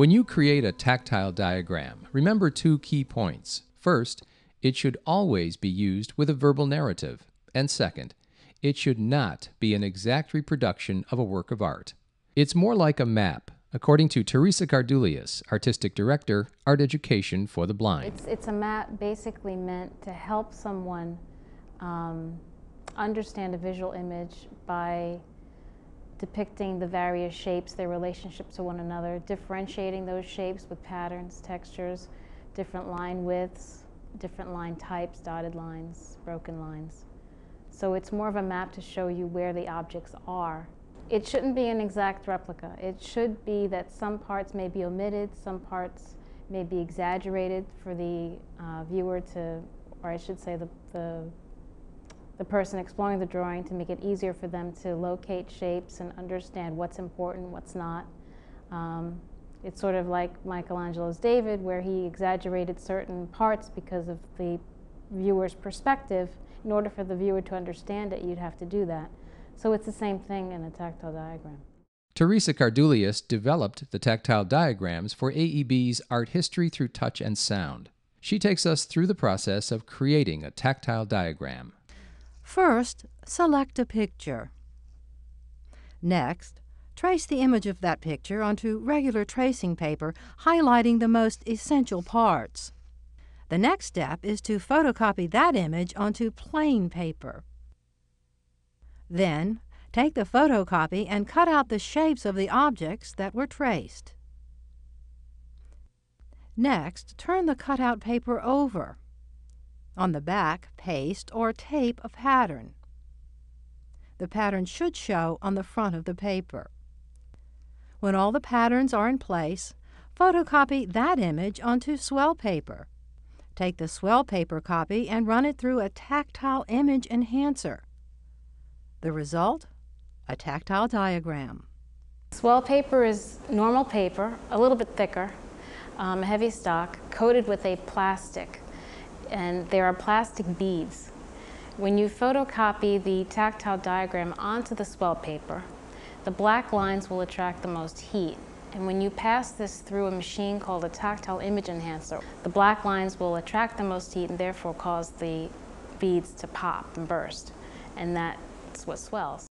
When you create a tactile diagram, remember two key points. First, it should always be used with a verbal narrative. And second, it should not be an exact reproduction of a work of art. It's more like a map, according to Teresa Kardoulias, Artistic Director, Art Education for the Blind. It's a map basically meant to help someone understand a visual image by depicting the various shapes, their relationship to one another, differentiating those shapes with patterns, textures, different line widths, different line types, dotted lines, broken lines. So it's more of a map to show you where the objects are. It shouldn't be an exact replica. It should be that some parts may be omitted, some parts may be exaggerated for the viewer to, or I should say the person exploring the drawing, to make it easier for them to locate shapes and understand what's important, what's not. It's sort of like Michelangelo's David, where he exaggerated certain parts because of the viewer's perspective. In order for the viewer to understand it, you'd have to do that. So it's the same thing in a tactile diagram. Teresa Kardoulias developed the tactile diagrams for AEB's Art History Through Touch and Sound. She takes us through the process of creating a tactile diagram. First, select a picture. Next, trace the image of that picture onto regular tracing paper, highlighting the most essential parts. The next step is to photocopy that image onto plain paper. Then, take the photocopy and cut out the shapes of the objects that were traced. Next, turn the cutout paper over. On the back, paste or tape a pattern. The pattern should show on the front of the paper. When all the patterns are in place, photocopy that image onto swell paper. Take the swell paper copy and run it through a tactile image enhancer. The result? A tactile diagram. Swell paper is normal paper, a little bit thicker, heavy stock, coated with a plastic. And there are plastic beads. When you photocopy the tactile diagram onto the swell paper, the black lines will attract the most heat. And when you pass this through a machine called a tactile image enhancer, the black lines will attract the most heat and therefore cause the beads to pop and burst. And that's what swells.